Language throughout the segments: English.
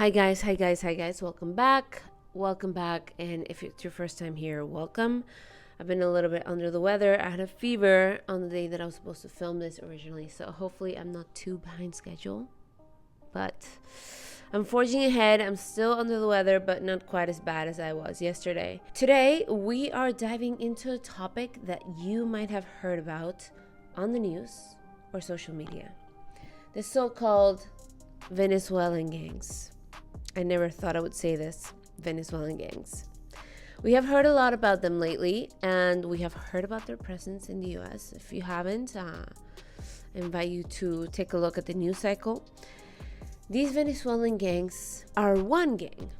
Hi guys, welcome back, and if it's your first time here, welcome. I've been a little bit under the weather. I had a fever on the day that I was supposed to film this originally, so hopefully I'm not too behind schedule, but I'm forging ahead. I'm still under the weather, but not quite as bad as I was yesterday. Today we are diving into a topic that you might have heard about on the news or social media: the so-called Venezuelan gangs. I never thought I would say this. Venezuelan gangs. We have heard a lot about them lately, and we have heard about their presence in the US. If you haven't, I invite you to take a look at the news cycle. These Venezuelan gangs are one gang,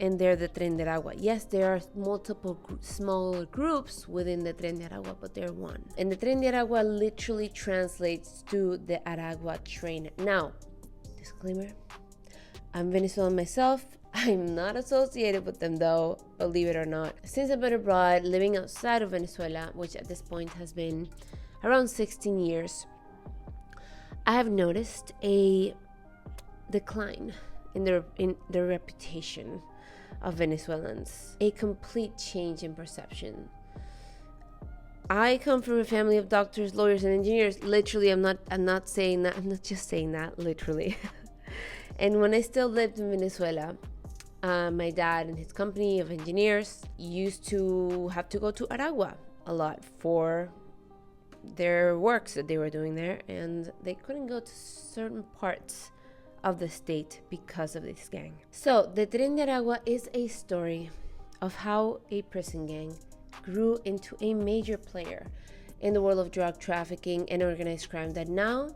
and they're the Tren de Aragua. Yes, there are multiple smaller groups within the Tren de Aragua, but they're one. And the Tren de Aragua literally translates to the Aragua train. Now, disclaimer, I'm Venezuelan myself. I'm not associated with them though, believe it or not. Since I've been abroad, living outside of Venezuela, which at this point has been around 16 years, I have noticed a decline in the reputation of Venezuelans, a complete change in perception. I come from a family of doctors, lawyers, and engineers. Literally, I'm not saying that. I'm not just saying that, literally. And when I still lived in Venezuela, my dad and his company of engineers used to have to go to Aragua a lot for their works that they were doing there, and they couldn't go to certain parts of the state because of this gang. So the Tren de Aragua is a story of how a prison gang grew into a major player in the world of drug trafficking and organized crime that now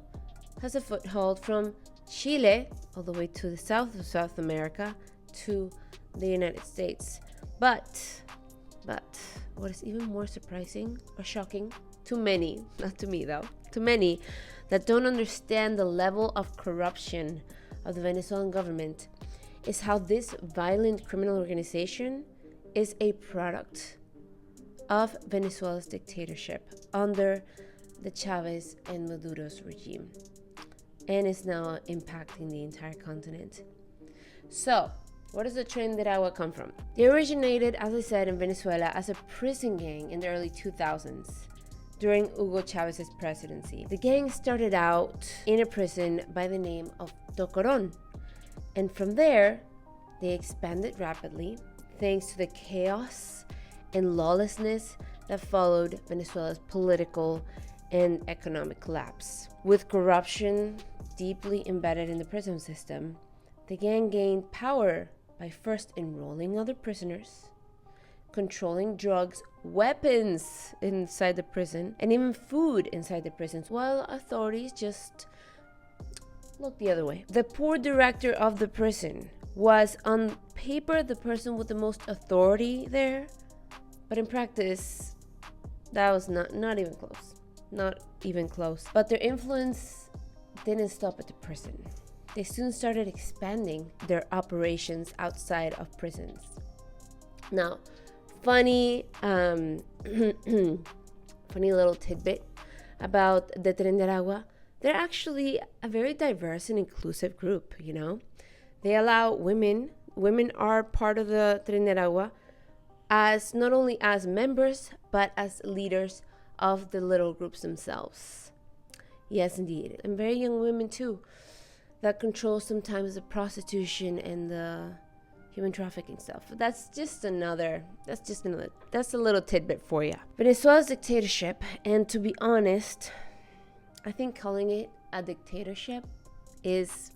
has a foothold from Chile all the way to the south of South America to the United States. But what is even more surprising or shocking to many, not to me though, to many that don't understand the level of corruption of the Venezuelan government, is how this violent criminal organization is a product of Venezuela's dictatorship under the Chávez and Maduro's regime, and is now impacting the entire continent. So, where does the Tren de Aragua come from? They originated, as I said, in Venezuela as a prison gang in the early 2000s during Hugo Chávez's presidency. The gang started out in a prison by the name of Tocorón, and from there, they expanded rapidly thanks to the chaos and lawlessness that followed Venezuela's political and economic collapse. With corruption deeply embedded in the prison system, the gang gained power by first enrolling other prisoners, controlling drugs, weapons inside the prison, and even food inside the prisons, while authorities just looked the other way. The poor director of the prison was on paper the person with the most authority there, but in practice, that was not even close. Not even close. But their influence didn't stop at the prison. They soon started expanding their operations outside of prisons. Now, funny little tidbit about the Tren de Aragua: they're actually a very diverse and inclusive group, you know? They allow women are part of the Tren de Aragua as not only as members, but as leaders of the little groups themselves. Yes, indeed. And very young women too, that control sometimes the prostitution and the human trafficking stuff. But that's a little tidbit for you. Venezuela's dictatorship, and to be honest, I think calling it a dictatorship is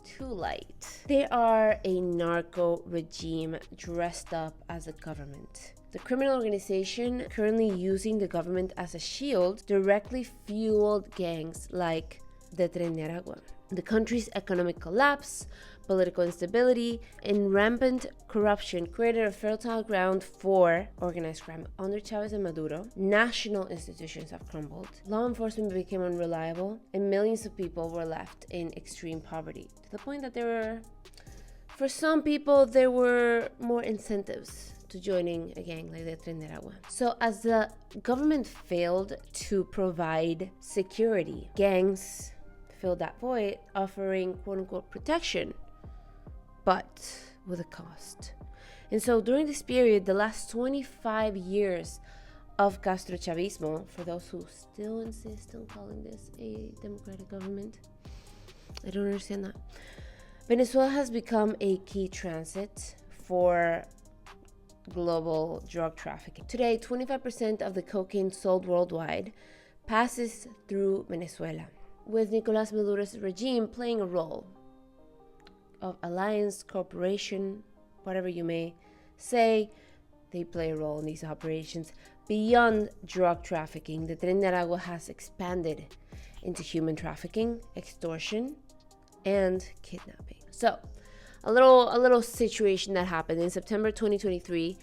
too light. They are a narco regime dressed up as a government. The criminal organization, currently using the government as a shield, directly fueled gangs like the Tren de Aragua. The country's economic collapse, political instability, and rampant corruption created a fertile ground for organized crime. Under Chávez and Maduro, national institutions have crumbled, law enforcement became unreliable, and millions of people were left in extreme poverty, to the point that for some people, there were more incentives to joining a gang like the Tren de Aragua. So as the government failed to provide security, gangs filled that void, offering quote-unquote protection but with a cost. And so during this period, the last 25 years of Castro Chavismo, for those who still insist on calling this a democratic government, I don't understand that. Venezuela has become a key transit for global drug trafficking. Today, 25% of the cocaine sold worldwide passes through Venezuela, with Nicolás Maduro's regime playing a role of alliance, cooperation, whatever you may say. They play a role in these operations. Beyond drug trafficking, the Tren de Aragua has expanded into human trafficking, extortion, and kidnapping. So, a little situation that happened in September 2023.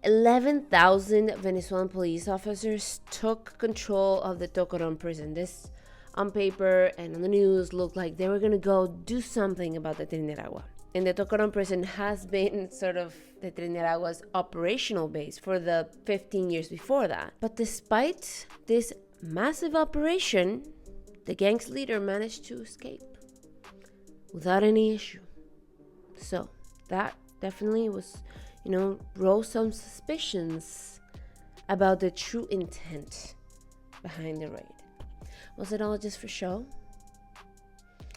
11,000 Venezuelan police officers took control of the Tocorón prison. This, on paper and on the news, looked like they were going to go do something about the Tren de Aragua. And the Tocorón prison has been sort of the Tren de Aragua's operational base for the 15 years before that. But despite this massive operation, the gang's leader managed to escape without any issue. So that definitely was, rose some suspicions about the true intent behind the raid. Was it all just for show?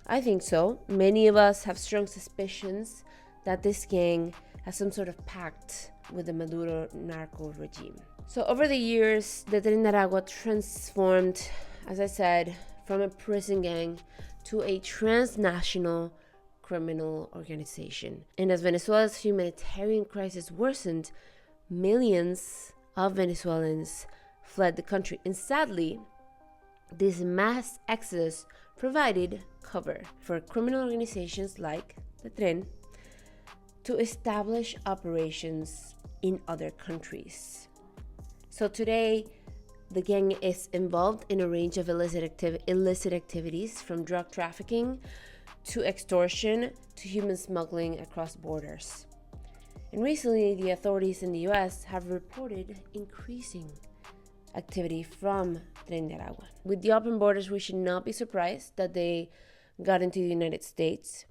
I think so. Many of us have strong suspicions that this gang has some sort of pact with the Maduro narco regime. So over the years, the Tren de Aragua transformed, as I said, from a prison gang to a transnational criminal organization. And as Venezuela's humanitarian crisis worsened, millions of Venezuelans fled the country. And sadly, this mass exodus provided cover for criminal organizations like the Tren to establish operations in other countries. So today, the gang is involved in a range of illicit activities, from drug trafficking to extortion to human smuggling across borders. And recently, the authorities in the US have reported increasing activity from Tren de Aragua. With the open borders, we should not be surprised that they got into the United States.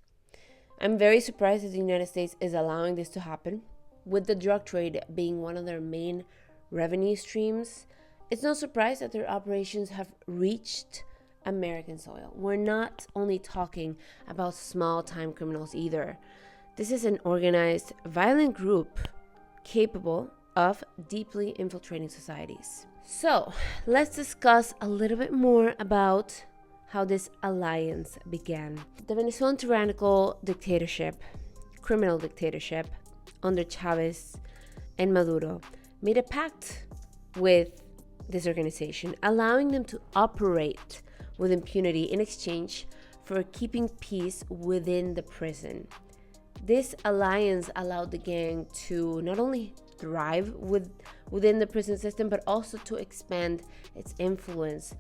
I'm very surprised that the United States is allowing this to happen. With the drug trade being one of their main revenue streams, it's no surprise that their operations have reached American soil. We're not only talking about small-time criminals either. This is an organized, violent group capable of deeply infiltrating societies. So, let's discuss a little bit more about how this alliance began. The Venezuelan tyrannical dictatorship, criminal dictatorship, under Chávez and Maduro, made a pact with this organization, allowing them to operate with impunity in exchange for keeping peace within the prison. This alliance allowed the gang to not only thrive within the prison system, but also to expand its influence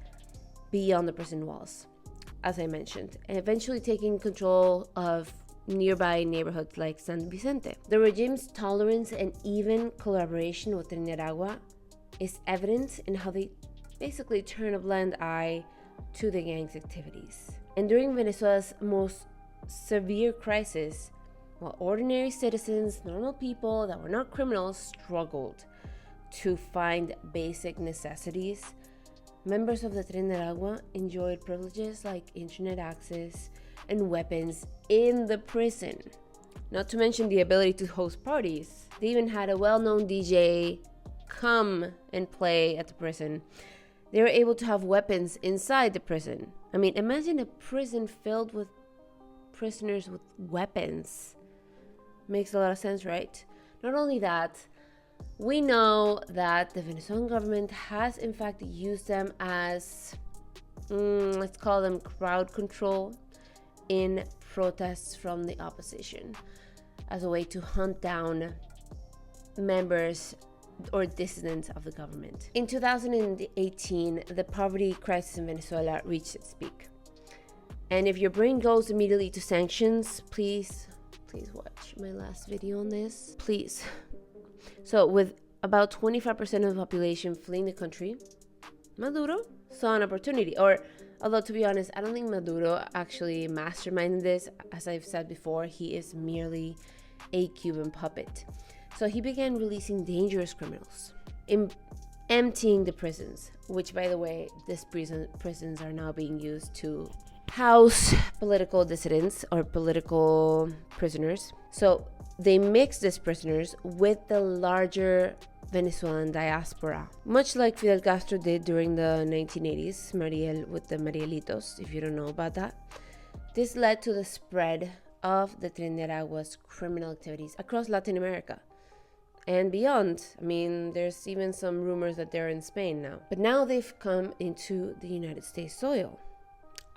beyond the prison walls, as I mentioned, and eventually taking control of nearby neighborhoods like San Vicente. The regime's tolerance and even collaboration with Tren de Aragua is evident in how they basically turn a blind eye to the gang's activities. And during Venezuela's most severe crisis, while ordinary citizens, normal people that were not criminals, struggled to find basic necessities, members of the Tren de Aragua enjoyed privileges like internet access and weapons in the prison. Not to mention the ability to host parties. They even had a well-known DJ come and play at the prison. They were able to have weapons inside the prison. I mean, imagine a prison filled with prisoners with weapons. Makes a lot of sense, right? Not only that, we know that the Venezuelan government has in fact used them as, let's call them crowd control in protests from the opposition, as a way to hunt down members or dissidents of the government. In 2018, the poverty crisis in Venezuela reached its peak. And if your brain goes immediately to sanctions, please watch my last video on this, please. So with about 25% of the population fleeing the country, Maduro saw an opportunity, or Although, to be honest, I don't think Maduro actually masterminded this. As I've said before, he is merely a Cuban puppet. So he began releasing dangerous criminals, emptying the prisons, which, by the way, these prisons are now being used to house political dissidents or political prisoners. So they mix these prisoners with the larger Venezuelan diaspora, much like Fidel Castro did during the 1980s, Mariel with the Marielitos, if you don't know about that. This led to the spread of the Tren de Aragua's criminal activities across Latin America and beyond. I mean, there's even some rumors that they're in Spain now. But now they've come into the United States soil,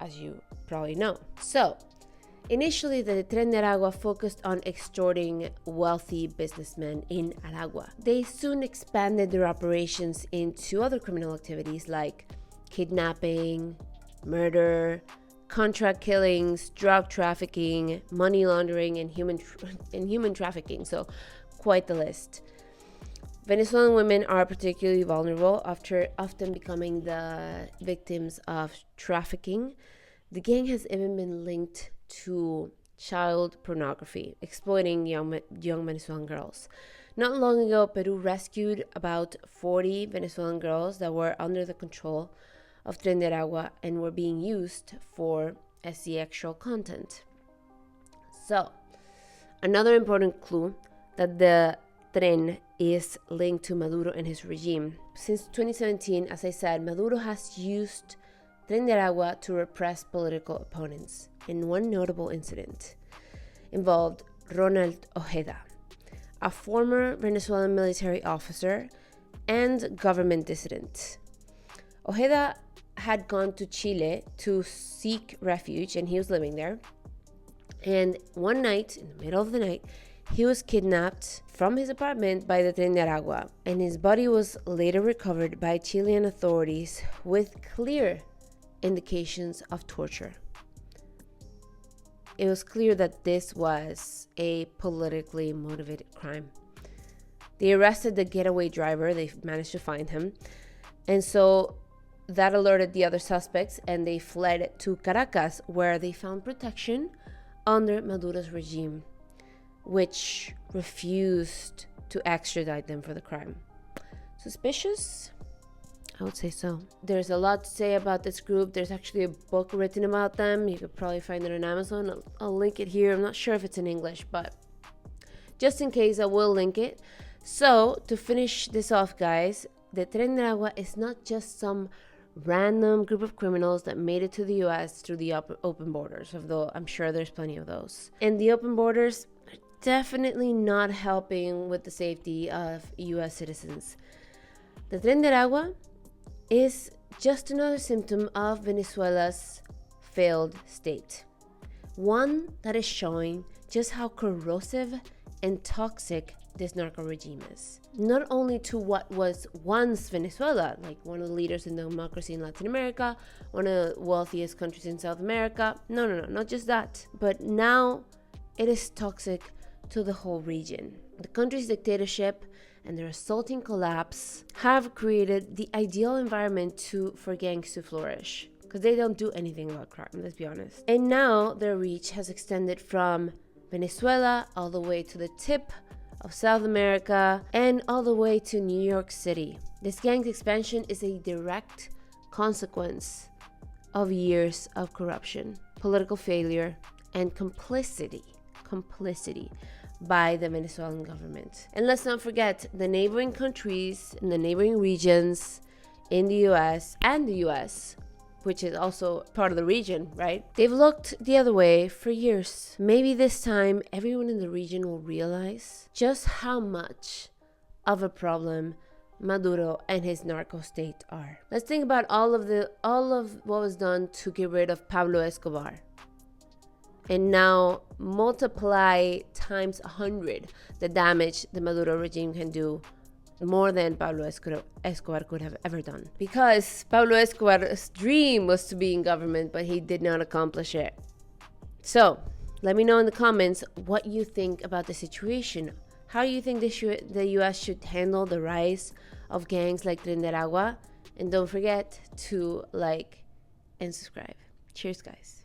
as you probably know. So, initially, the Tren de Aragua focused on extorting wealthy businessmen in Aragua. They soon expanded their operations into other criminal activities like kidnapping, murder, contract killings, drug trafficking, money laundering, and human trafficking. So, quite the list. Venezuelan women are particularly vulnerable after often becoming the victims of trafficking. The gang has even been linked to child pornography, exploiting young Venezuelan girls. Not long ago, Peru rescued about 40 Venezuelan girls that were under the control of Tren de Aragua and were being used for sexual content. So, another important clue that the Tren is linked to Maduro and his regime. Since 2017, as I said, Maduro has used Tren de Aragua to repress political opponents. And one notable incident involved Ronald Ojeda, a former Venezuelan military officer and government dissident. Ojeda had gone to Chile to seek refuge, and he was living there. And one night, in the middle of the night, he was kidnapped from his apartment by the Tren de Aragua, and his body was later recovered by Chilean authorities with clear indications of torture. It was clear that this was a politically motivated crime. They arrested the getaway driver. They managed to find him. And so that alerted the other suspects, and they fled to Caracas, where they found protection under Maduro's regime, which refused to extradite them for the crime. Suspicious? I would say so. There's a lot to say about this group. There's actually a book written about them. You could probably find it on Amazon. I'll link it here. I'm not sure if it's in English, but just in case, I will link it. So, to finish this off, guys, the Tren de Aragua is not just some random group of criminals that made it to the US through the open borders, although I'm sure there's plenty of those. And the open borders are definitely not helping with the safety of US citizens. The Tren de Aragua is just another symptom of Venezuela's failed state. One that is showing just how corrosive and toxic this narco regime is. Not only to what was once Venezuela, like one of the leaders in democracy in Latin America, one of the wealthiest countries in South America. No, not just that. But now it is toxic to the whole region. The country's dictatorship and the resulting collapse have created the ideal environment for gangs to flourish, because they don't do anything about crime, let's be honest. And now their reach has extended from Venezuela all the way to the tip of South America and all the way to New York City. This gang's expansion is a direct consequence of years of corruption, political failure, and complicity by the Venezuelan government. And let's not forget the neighboring countries and the neighboring regions in the US and the US, which is also part of the region, right? They've looked the other way for years. Maybe this time everyone in the region will realize just how much of a problem Maduro and his narco state are. Let's think about all of what was done to get rid of Pablo Escobar. And now multiply times 100 the damage the Maduro regime can do, more than Pablo Escobar could have ever done. Because Pablo Escobar's dream was to be in government, but he did not accomplish it. So, let me know in the comments what you think about the situation. How do you think the US should handle the rise of gangs like Tren de Aragua? And don't forget to like and subscribe. Cheers, guys.